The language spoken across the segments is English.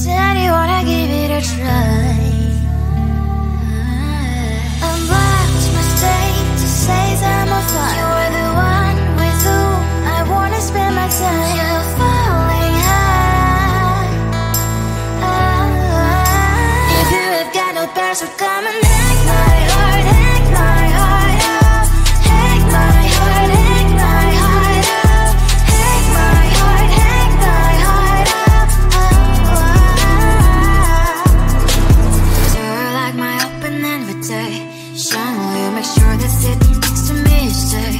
Said you wanna give it a try. Unblocked my state to say I'm a fly. You were the one with whom I wanna spend my time. You're falling high. If you have got no bears, so come and hack my heart, hack my heart out. Hack my heart, hack my heart out. Hack my heart, hack my heart out. You're like my open invitation. Will you make sure that sitting next to me you stay?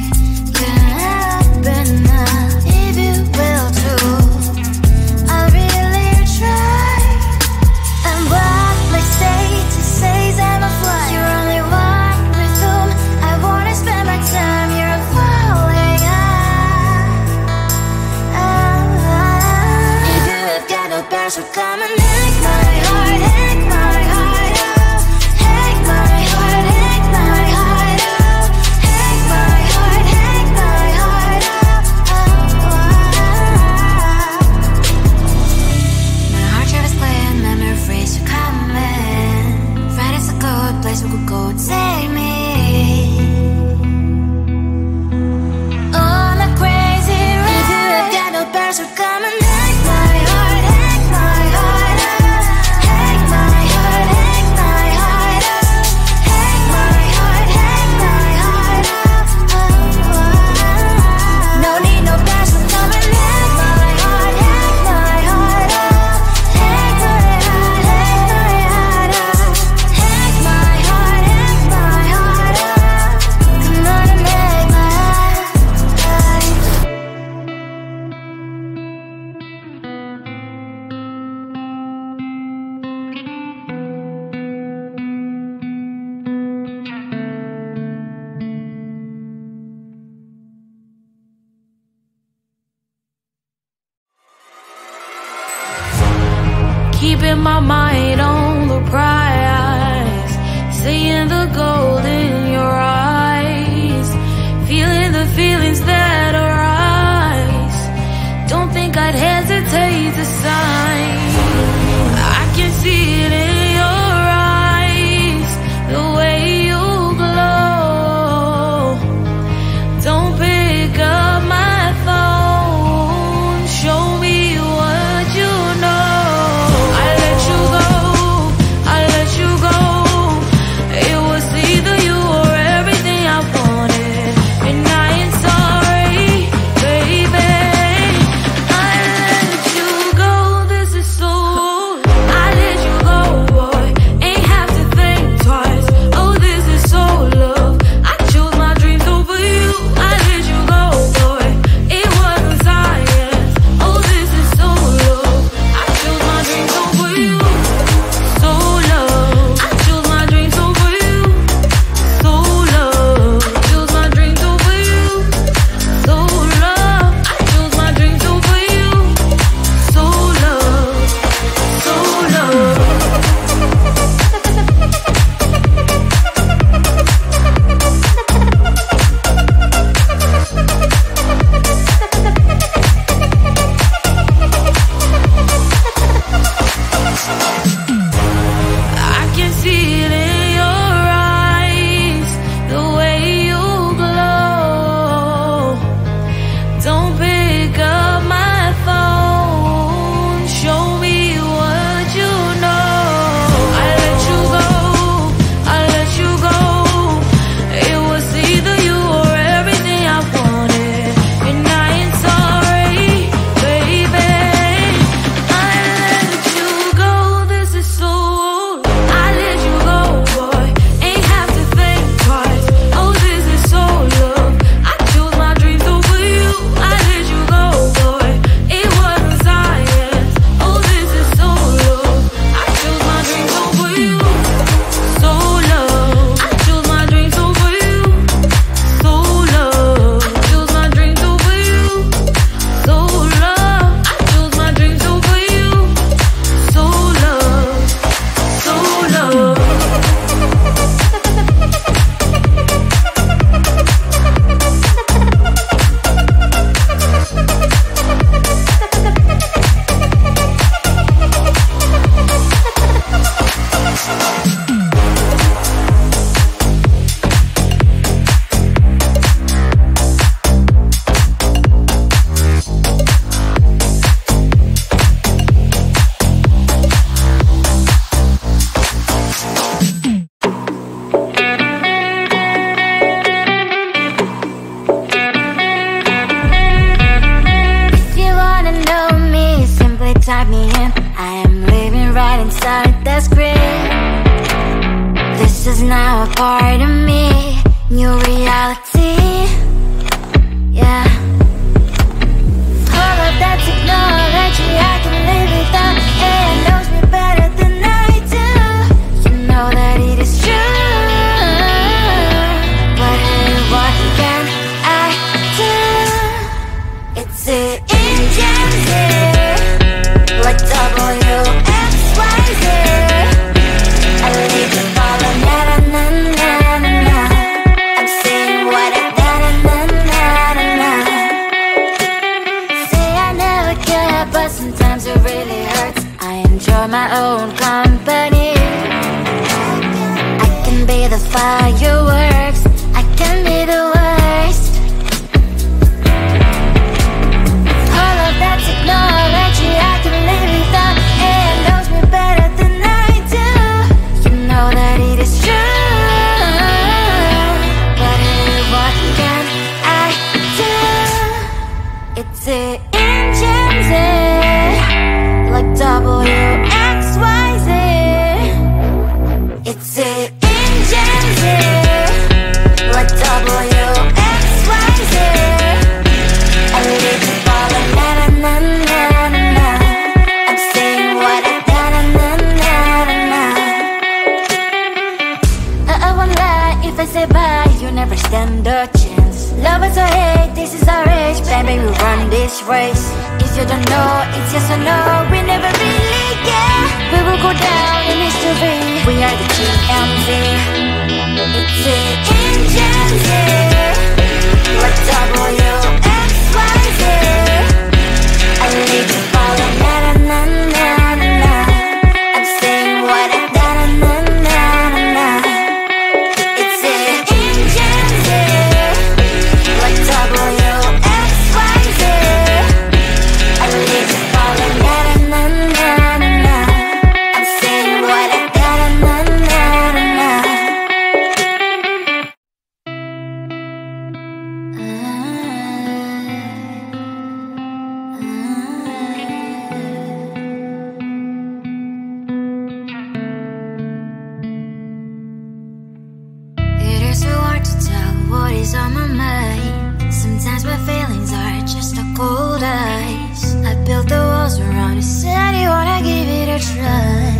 Can happen now, if you will too. I'll really try and block my state to say I'm a fly. You're only one with whom I wanna spend my time. You're falling high. If you have got no bears, so come and hack my heart, hack my heart out. Hack my heart, hack my heart out. Hack my heart, hack my heart out. My heart drive is playing memories are coming. Friday's a good place we could go, take me on a crazy ride. If you have got no bears, so come and hack my heart, hack my heart out. Hack my heart, hack my heart out. Hack my heart, hack my heart out. No need no bears, so come and hack my heart, hack my heart out. Hack my heart, hack my heart out. Hack my heart, hack my heart out. Come on and make my heart. Keeping my mind on the prize, seeing the gold in your eyes, feeling the feelings that arise. Don't think I'd hesitate to sign. I can see it in your eyes, the way you glow. Don't pick up my phone, show me what you know. I let you go, I let you go. It was either I am living right inside the script. This is now a part of me, new reality. Yeah. All of that technology I can live without. AI knows me better than I do. You know that it is true. But hey, what can I do? It's the engines here, like WXYZ. I leave you falling, na na na na na na. I'm saying what I na na na na na. Say I never care, but sometimes it really hurts. I enjoy my own company. I can be the fireworks, I can be the worst. All of that technology I can live without. AI knows me better than I do. You know that it is true. But hey, what can I do? It's the engines, like WXYZ. It's the engines, like WXYZ. I leave you falling, na na na na na na. I'm saying what I na na na na na na. I won't lie if I say bye, you never stand a chance. Love is or hate, this is our age, baby, we run this race. If you don't know, it's yes or no, we never really care. We will go down in history, we are the GMZ. It's the engines, like WXYZ. I leave you falling, na na na na na na. I'm saying what I na na na na na na. It's the engines, like WXYZ. I leave you falling, na na na na na na. I'm saying what I na na na na na. It is so hard to tell what is on my mind. Sometimes my feelings are just a cold ice. I built the walls around you, said you wanna give it a try.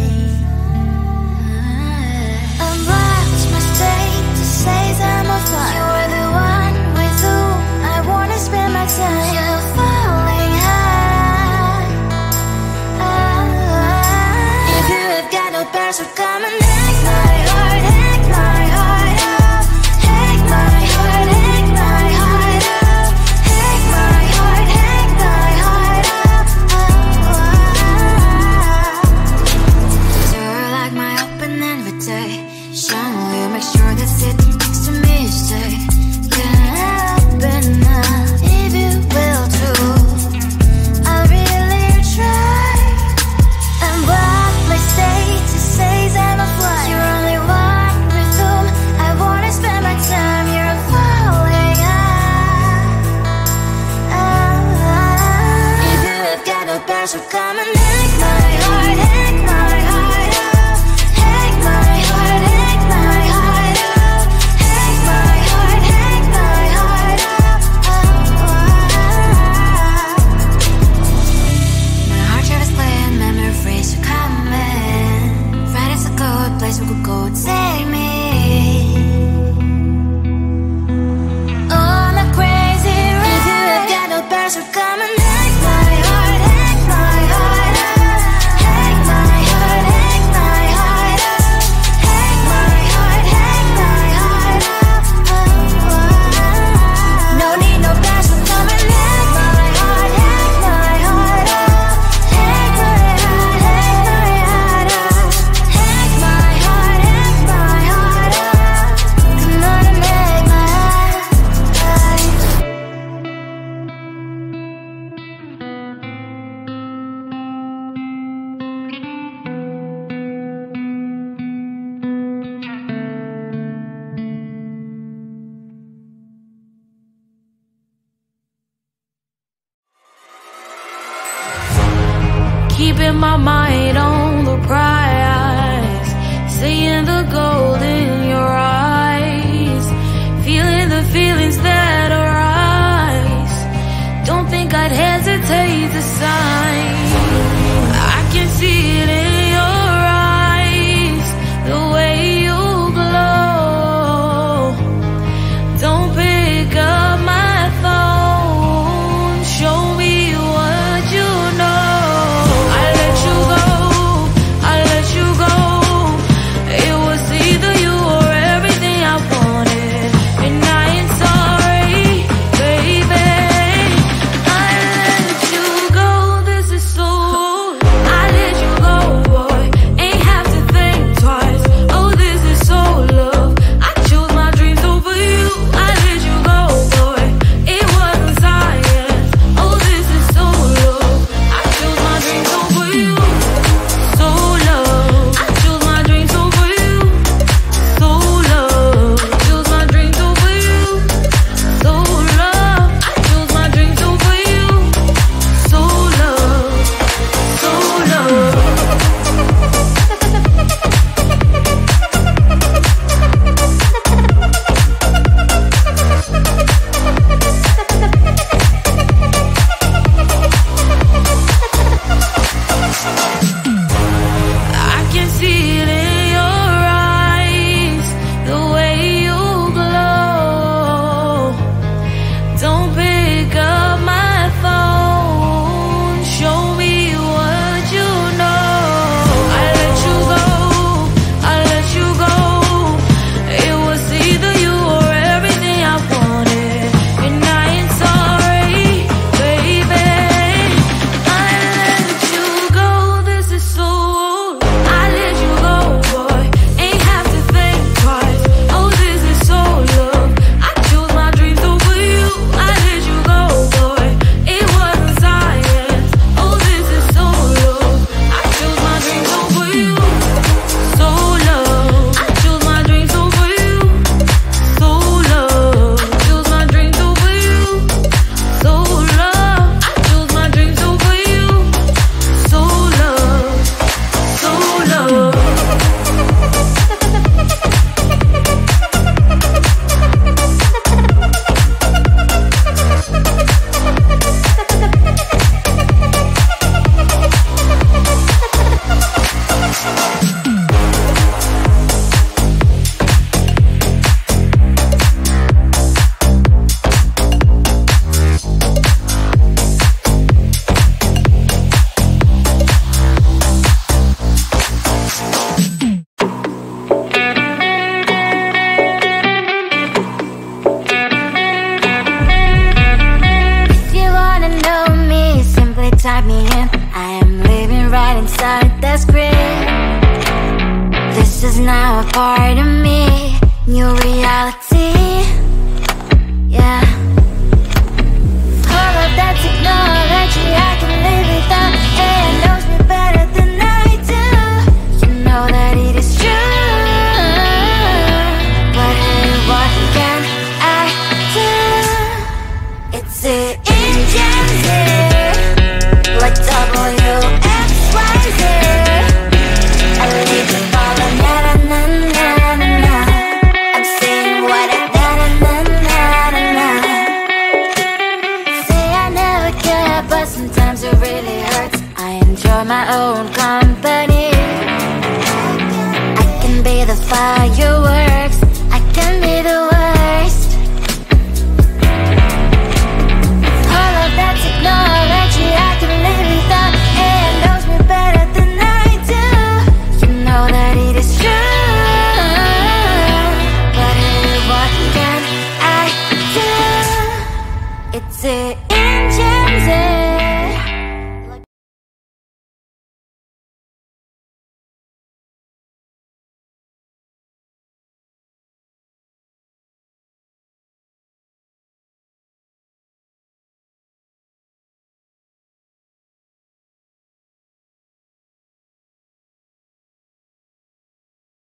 Unlocked my state to say I'm a fly. You're the one with whom I wanna spend my time. You're falling high. If you have got no password, come and hack my heart, hack my heart up. Hack my heart, hack my heart up. Hack my heart, hack my heart up. You're like my open invitation. Will you make sure that sit next to me stay? Can open up if you will too. I'll really try. And what my state to say I'm a fly. You're only one with whom I wanna spend my time. You're falling high. If you have got no password, come and hack my heart, hack my heart up. Hack my heart, hack my heart up. Hack my heart, hack my heart up. My heart travels playing memories are coming. Friday's a good place we could go, take me. On a crazy ride. If you have got no password, come and hack my heart, hack my heart up. Hack my heart, hack my heart up. Hack my heart, hack my heart up. No need no password, come and hack my heart, hack my heart up. Hack my heart, hack my heart up. Hack my heart, hack my heart mind on the prize, seeing the gold in your eyes, feeling the feelings that arise. Don't think I'd hesitate to sign. I can see it in your eyes, the way you glow. Don't pick up my phone, show me what you know. I let you go, I let you go. It was either you or everything I wanted, and I ain't sorry, baby. I let you go, this is so. I let you go, boy, ain't have to think twice. Oh, this is so love. I chose my dreams over you. I let you go, boy, it wasn't science. Oh, this is so love. I chose my dreams over you. So love. I chose my dreams over you. So love. Chose my dreams over you. So love. I chose my dreams over you. So love. So love. I can see it in your eyes, the way you glow. Don't pick up my phone, show me what you know. I let you go, I let you go. It was either you or everything I wanted, and I ain't sorry, baby. I let you go, this is so. I let you go, boy, ain't have to think twice. Oh, this is so love. I chose my dreams over you. I let you go, boy, it wasn't science. Oh, this is so love. I chose my dreams over you. So love. I chose my dreams over you. So love. Chose my dreams over you. So love. I chose my dreams over you. So love. So love. If you wanna know me, simply type me in. I am living right inside that screen. This is now a part of me, new reality. Yeah. All of that technology I can live without. It knows me better than I do. You know that it is true. But hey, what can I do? It's the engines here, like WXYZ. I leave you falling, na na na na na na. I'm saying what I na na na na na na. Say I never care, but sometimes it really hurts. I enjoy my own company. I can be the fireworks, I can be the worst. All of that technology I can live without. It knows me better than I do. You know that it is true. But hey, what can I do? It's the engines.